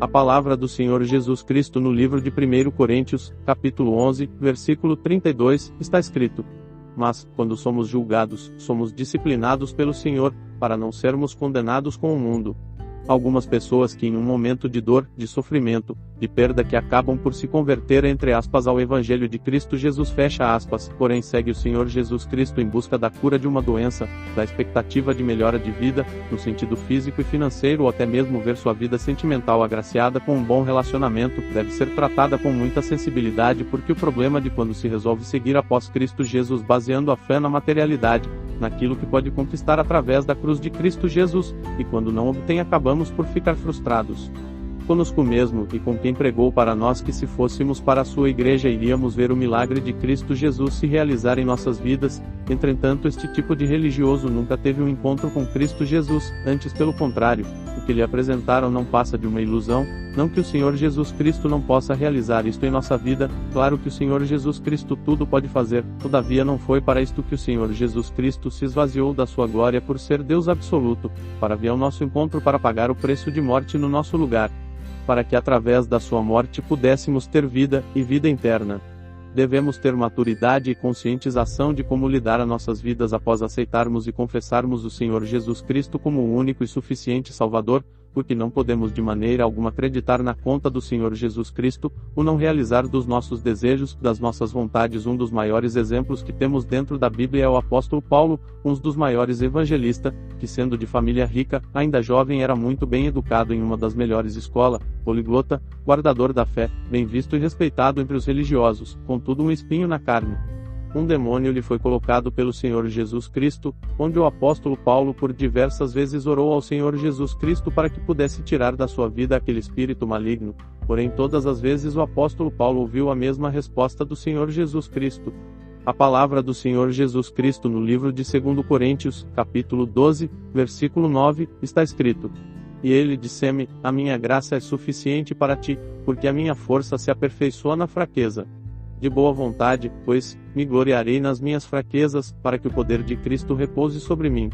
A palavra do Senhor Jesus Cristo no livro de 1 Coríntios, capítulo 11, versículo 32, está escrito: Mas, quando somos julgados, somos disciplinados pelo Senhor, para não sermos condenados com o mundo. Algumas pessoas que em um momento de dor, de sofrimento, de perda que acabam por se converter entre aspas ao Evangelho de Cristo Jesus fecha aspas, porém segue o Senhor Jesus Cristo em busca da cura de uma doença, da expectativa de melhora de vida, no sentido físico e financeiro ou até mesmo ver sua vida sentimental agraciada com um bom relacionamento, deve ser tratada com muita sensibilidade porque o problema de quando se resolve seguir após Cristo Jesus baseando a fé na materialidade, naquilo que pode conquistar através da cruz de Cristo Jesus, e quando não obtém acabamos por ficar frustrados. Conosco mesmo e com quem pregou para nós que se fôssemos para a sua igreja iríamos ver o milagre de Cristo Jesus se realizar em nossas vidas. Entretanto, este tipo de religioso nunca teve um encontro com Cristo Jesus, antes pelo contrário, o que lhe apresentaram não passa de uma ilusão. Não que o Senhor Jesus Cristo não possa realizar isto em nossa vida, claro que o Senhor Jesus Cristo tudo pode fazer, todavia não foi para isto que o Senhor Jesus Cristo se esvaziou da sua glória por ser Deus absoluto, para vir ao nosso encontro para pagar o preço de morte no nosso lugar, para que através da sua morte pudéssemos ter vida, e vida eterna. Devemos ter maturidade e conscientização de como lidar a nossas vidas após aceitarmos e confessarmos o Senhor Jesus Cristo como o único e suficiente Salvador, porque não podemos de maneira alguma acreditar na conta do Senhor Jesus Cristo, o não realizar dos nossos desejos, das nossas vontades. Um dos maiores exemplos que temos dentro da Bíblia é o apóstolo Paulo, um dos maiores evangelistas, que sendo de família rica, ainda jovem era muito bem educado em uma das melhores escolas, poliglota, guardador da fé, bem visto e respeitado entre os religiosos, contudo um espinho na carne. Um demônio lhe foi colocado pelo Senhor Jesus Cristo, onde o apóstolo Paulo por diversas vezes orou ao Senhor Jesus Cristo para que pudesse tirar da sua vida aquele espírito maligno, porém todas as vezes o apóstolo Paulo ouviu a mesma resposta do Senhor Jesus Cristo. A palavra do Senhor Jesus Cristo no livro de 2 Coríntios, capítulo 12, versículo 9, está escrito: E ele disse-me, a minha graça é suficiente para ti, porque a minha força se aperfeiçoa na fraqueza. De boa vontade, pois, me gloriarei nas minhas fraquezas, para que o poder de Cristo repouse sobre mim.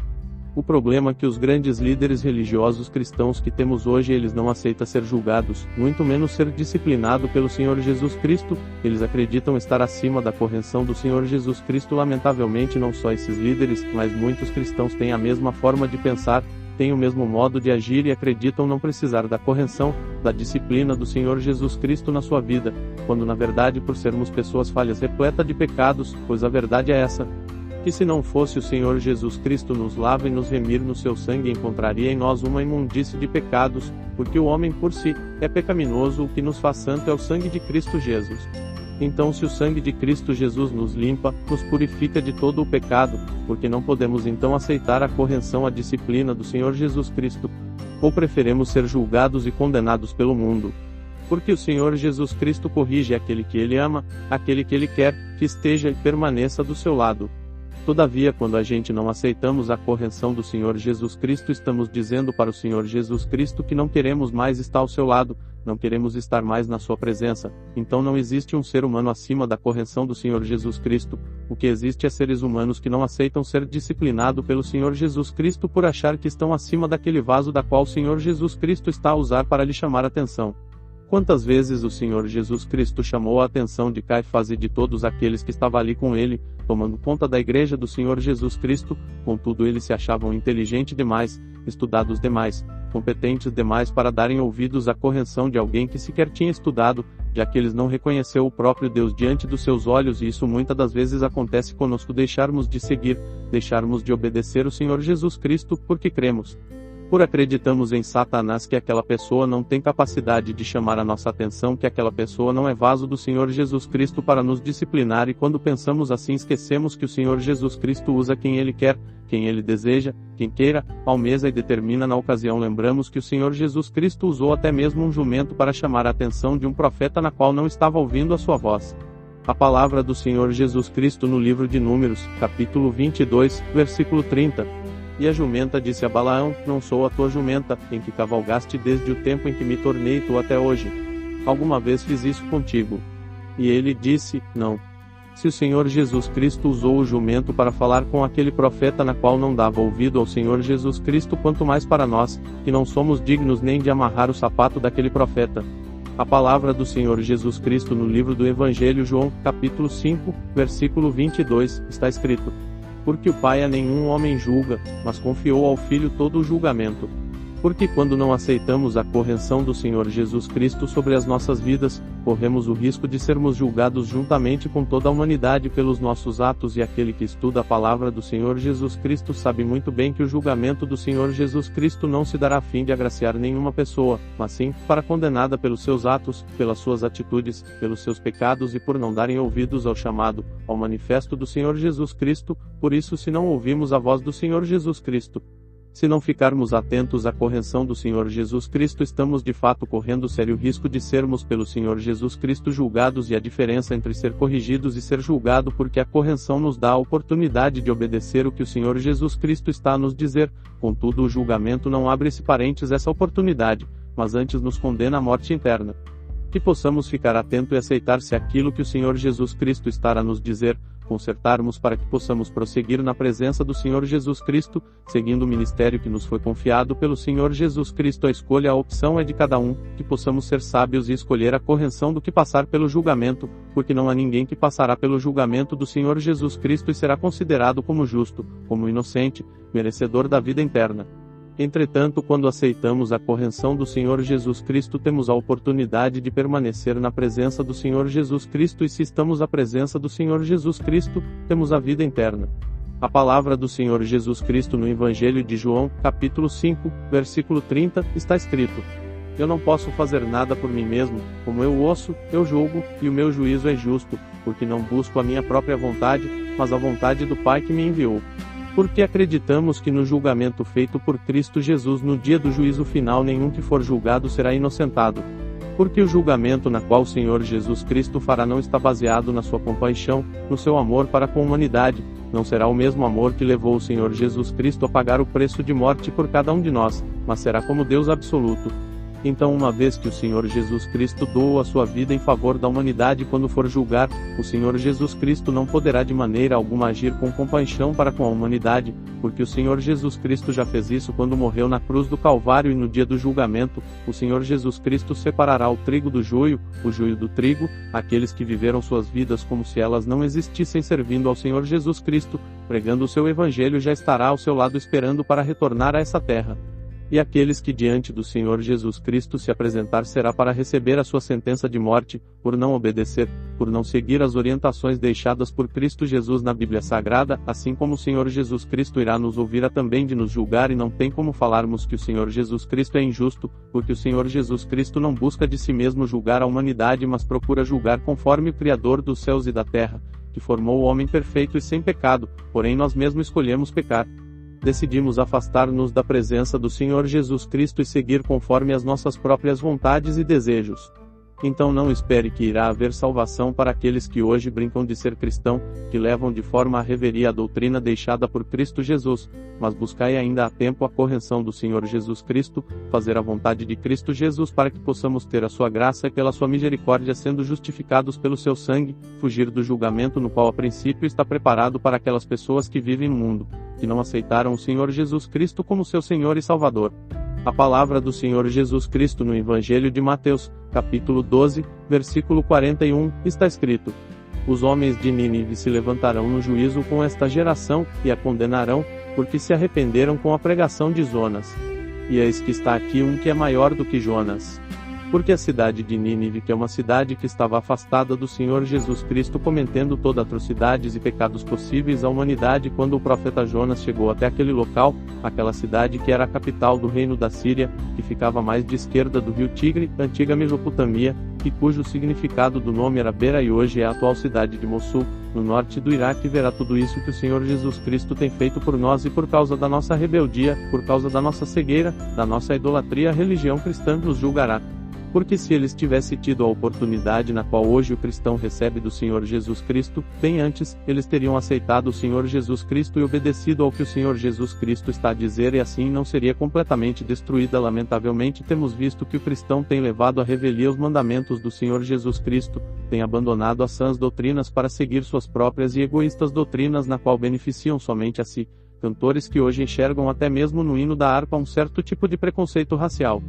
O problema é que os grandes líderes religiosos cristãos que temos hoje eles não aceitam ser julgados, muito menos ser disciplinado pelo Senhor Jesus Cristo, eles acreditam estar acima da correção do Senhor Jesus Cristo. Lamentavelmente não só esses líderes, mas muitos cristãos têm a mesma forma de pensar, têm o mesmo modo de agir e acreditam não precisar da correção, da disciplina do Senhor Jesus Cristo na sua vida, quando na verdade por sermos pessoas falhas repletas de pecados, pois a verdade é essa, que se não fosse o Senhor Jesus Cristo nos lava e nos remir no seu sangue encontraria em nós uma imundície de pecados, porque o homem por si, é pecaminoso, o que nos faz santo é o sangue de Cristo Jesus. Então se o sangue de Cristo Jesus nos limpa, nos purifica de todo o pecado, porque não podemos então aceitar a correção, a disciplina do Senhor Jesus Cristo? Ou preferimos ser julgados e condenados pelo mundo? Porque o Senhor Jesus Cristo corrige aquele que ele ama, aquele que ele quer que esteja e permaneça do seu lado. Todavia, quando a gente não aceitamos a correção do Senhor Jesus Cristo, estamos dizendo para o Senhor Jesus Cristo que não queremos mais estar ao seu lado, não queremos estar mais na sua presença. Então não existe um ser humano acima da correção do Senhor Jesus Cristo. O que existe é seres humanos que não aceitam ser disciplinado pelo Senhor Jesus Cristo por achar que estão acima daquele vaso da qual o Senhor Jesus Cristo está a usar para lhe chamar a atenção. Quantas vezes o Senhor Jesus Cristo chamou a atenção de Caifás e de todos aqueles que estavam ali com ele, tomando conta da igreja do Senhor Jesus Cristo, contudo eles se achavam inteligentes demais, estudados demais, competentes demais para darem ouvidos à correção de alguém que sequer tinha estudado, já que eles não reconheceu o próprio Deus diante dos seus olhos, e isso muitas das vezes acontece conosco, deixarmos de seguir, deixarmos de obedecer o Senhor Jesus Cristo, porque cremos, por acreditamos em Satanás, que aquela pessoa não tem capacidade de chamar a nossa atenção, que aquela pessoa não é vaso do Senhor Jesus Cristo para nos disciplinar, e quando pensamos assim esquecemos que o Senhor Jesus Cristo usa quem Ele quer, quem Ele deseja, quem queira, almeja e determina na ocasião. Lembramos que o Senhor Jesus Cristo usou até mesmo um jumento para chamar a atenção de um profeta na qual não estava ouvindo a sua voz. A palavra do Senhor Jesus Cristo no livro de Números, capítulo 22, versículo 30. E a jumenta disse a Balaão, não sou a tua jumenta, em que cavalgaste desde o tempo em que me tornei tu até hoje. Alguma vez fiz isso contigo? E ele disse, não. Se o Senhor Jesus Cristo usou o jumento para falar com aquele profeta na qual não dava ouvido ao Senhor Jesus Cristo, quanto mais para nós, que não somos dignos nem de amarrar o sapato daquele profeta. A palavra do Senhor Jesus Cristo no livro do Evangelho João, capítulo 5, versículo 22, está escrito: Porque o Pai a nenhum homem julga, mas confiou ao Filho todo o julgamento. Porque quando não aceitamos a correção do Senhor Jesus Cristo sobre as nossas vidas, corremos o risco de sermos julgados juntamente com toda a humanidade pelos nossos atos, e aquele que estuda a palavra do Senhor Jesus Cristo sabe muito bem que o julgamento do Senhor Jesus Cristo não se dará a fim de agraciar nenhuma pessoa, mas sim, para condenada pelos seus atos, pelas suas atitudes, pelos seus pecados e por não darem ouvidos ao chamado, ao manifesto do Senhor Jesus Cristo. Por isso, se não ouvimos a voz do Senhor Jesus Cristo, se não ficarmos atentos à correção do Senhor Jesus Cristo, estamos de fato correndo sério risco de sermos pelo Senhor Jesus Cristo julgados, e a diferença entre ser corrigidos e ser julgado, porque a correção nos dá a oportunidade de obedecer o que o Senhor Jesus Cristo está a nos dizer, contudo o julgamento não abre-se parênteses essa oportunidade, mas antes nos condena à morte eterna. Que possamos ficar atento e aceitar se aquilo que o Senhor Jesus Cristo está a nos dizer, consertarmos para que possamos prosseguir na presença do Senhor Jesus Cristo, seguindo o ministério que nos foi confiado pelo Senhor Jesus Cristo. A escolha, a opção é de cada um, que possamos ser sábios e escolher a correção do que passar pelo julgamento, porque não há ninguém que passará pelo julgamento do Senhor Jesus Cristo e será considerado como justo, como inocente, merecedor da vida eterna. Entretanto, quando aceitamos a correção do Senhor Jesus Cristo, temos a oportunidade de permanecer na presença do Senhor Jesus Cristo, e se estamos à presença do Senhor Jesus Cristo, temos a vida eterna. A palavra do Senhor Jesus Cristo no Evangelho de João, capítulo 5, versículo 30, está escrito: Eu não posso fazer nada por mim mesmo, como eu ouço, eu julgo, e o meu juízo é justo, porque não busco a minha própria vontade, mas a vontade do Pai que me enviou. Porque acreditamos que no julgamento feito por Cristo Jesus no dia do juízo final nenhum que for julgado será inocentado. Porque o julgamento na qual o Senhor Jesus Cristo fará não está baseado na sua compaixão, no seu amor para com a humanidade, não será o mesmo amor que levou o Senhor Jesus Cristo a pagar o preço de morte por cada um de nós, mas será como Deus absoluto. Então, uma vez que o Senhor Jesus Cristo doou a sua vida em favor da humanidade, quando for julgar, o Senhor Jesus Cristo não poderá de maneira alguma agir com compaixão para com a humanidade, porque o Senhor Jesus Cristo já fez isso quando morreu na cruz do Calvário, e no dia do julgamento, o Senhor Jesus Cristo separará o trigo do joio, o joio do trigo. Aqueles que viveram suas vidas como se elas não existissem, servindo ao Senhor Jesus Cristo, pregando o seu Evangelho, já estará ao seu lado esperando para retornar a essa terra. E aqueles que diante do Senhor Jesus Cristo se apresentar será para receber a sua sentença de morte, por não obedecer, por não seguir as orientações deixadas por Cristo Jesus na Bíblia Sagrada, assim como o Senhor Jesus Cristo irá nos ouvir também de nos julgar, e não tem como falarmos que o Senhor Jesus Cristo é injusto, porque o Senhor Jesus Cristo não busca de si mesmo julgar a humanidade, mas procura julgar conforme o Criador dos céus e da terra, que formou o homem perfeito e sem pecado, porém nós mesmos escolhemos pecar. Decidimos afastar-nos da presença do Senhor Jesus Cristo e seguir conforme as nossas próprias vontades e desejos. Então não espere que irá haver salvação para aqueles que hoje brincam de ser cristão, que levam de forma à reveria a doutrina deixada por Cristo Jesus, mas buscai ainda há tempo a correção do Senhor Jesus Cristo, fazer a vontade de Cristo Jesus para que possamos ter a sua graça e pela sua misericórdia sendo justificados pelo seu sangue, fugir do julgamento no qual a princípio está preparado para aquelas pessoas que vivem no mundo, que não aceitaram o Senhor Jesus Cristo como seu Senhor e Salvador. A palavra do Senhor Jesus Cristo no Evangelho de Mateus, capítulo 12, versículo 41, está escrito: Os homens de Nínive se levantarão no juízo com esta geração, e a condenarão, porque se arrependeram com a pregação de Jonas. E eis que está aqui um que é maior do que Jonas. Porque a cidade de Nínive, que é uma cidade que estava afastada do Senhor Jesus Cristo, cometendo toda atrocidades e pecados possíveis à humanidade, quando o profeta Jonas chegou até aquele local, aquela cidade que era a capital do reino da Síria, que ficava mais de esquerda do rio Tigre, antiga Mesopotâmia, e cujo significado do nome era Beira, e hoje é a atual cidade de Mossul, no norte do Iraque, verá tudo isso que o Senhor Jesus Cristo tem feito por nós, e por causa da nossa rebeldia, por causa da nossa cegueira, da nossa idolatria, a religião cristã nos julgará. Porque se eles tivessem tido a oportunidade na qual hoje o cristão recebe do Senhor Jesus Cristo, bem antes, eles teriam aceitado o Senhor Jesus Cristo e obedecido ao que o Senhor Jesus Cristo está a dizer, e assim não seria completamente destruída. Lamentavelmente temos visto que o cristão tem levado à revelia os mandamentos do Senhor Jesus Cristo, tem abandonado as sãs doutrinas para seguir suas próprias e egoístas doutrinas, na qual beneficiam somente a si. Cantores que hoje enxergam até mesmo no hino da harpa um certo tipo de preconceito racial,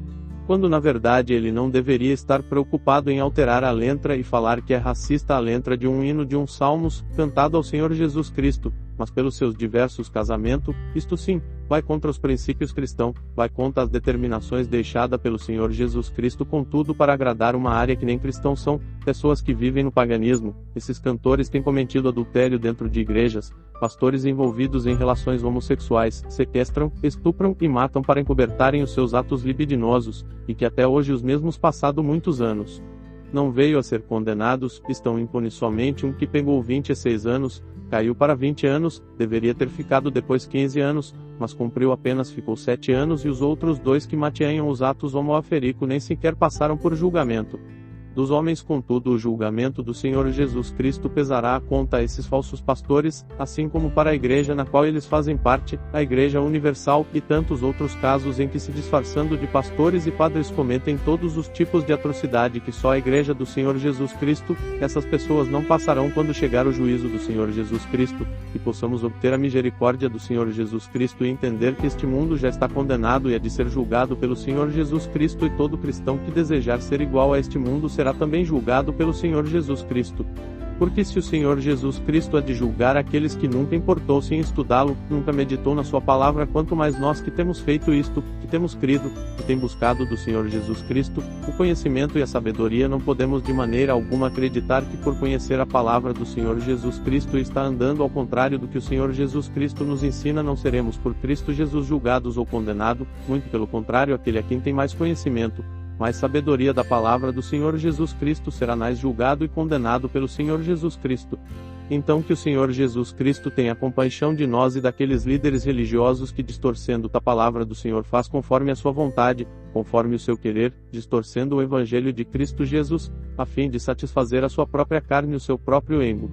quando na verdade ele não deveria estar preocupado em alterar a letra e falar que é racista a letra de um hino de um salmos, cantado ao Senhor Jesus Cristo, mas pelos seus diversos casamentos, isto sim, vai contra os princípios cristãos, vai contra as determinações deixadas pelo Senhor Jesus Cristo, contudo para agradar uma área que nem cristãos são, pessoas que vivem no paganismo. Esses cantores têm cometido adultério dentro de igrejas, pastores envolvidos em relações homossexuais, sequestram, estupram e matam para encobertarem os seus atos libidinosos, e que até hoje os mesmos passado muitos anos não veio a ser condenados, estão impunes. Somente um que pegou 26 anos, caiu para 20 anos, deveria ter ficado depois 15 anos, mas cumpriu apenas ficou 7 anos, e os outros 2 que mantinham os atos homoaférico nem sequer passaram por julgamento dos homens. Contudo, o julgamento do Senhor Jesus Cristo pesará contra a esses falsos pastores, assim como para a igreja na qual eles fazem parte, a Igreja Universal, e tantos outros casos em que, se disfarçando de pastores e padres, cometem todos os tipos de atrocidade que só a Igreja do Senhor Jesus Cristo. Essas pessoas não passarão quando chegar o juízo do Senhor Jesus Cristo, e possamos obter a misericórdia do Senhor Jesus Cristo e entender que este mundo já está condenado e é de ser julgado pelo Senhor Jesus Cristo, e todo cristão que desejar ser igual a este mundo será também julgado pelo Senhor Jesus Cristo. Porque se o Senhor Jesus Cristo há de julgar aqueles que nunca importou-se em estudá-lo, nunca meditou na sua palavra, quanto mais nós que temos feito isto, que temos crido, que tem buscado do Senhor Jesus Cristo, o conhecimento e a sabedoria. Não podemos de maneira alguma acreditar que por conhecer a palavra do Senhor Jesus Cristo e está andando ao contrário do que o Senhor Jesus Cristo nos ensina, não seremos por Cristo Jesus julgados ou condenados. Muito pelo contrário, aquele a quem tem mais conhecimento, mais sabedoria da palavra do Senhor Jesus Cristo será mais julgado e condenado pelo Senhor Jesus Cristo. Então que o Senhor Jesus Cristo tenha compaixão de nós e daqueles líderes religiosos que, distorcendo a palavra do Senhor, faz conforme a sua vontade, conforme o seu querer, distorcendo o Evangelho de Cristo Jesus, a fim de satisfazer a sua própria carne e o seu próprio ego.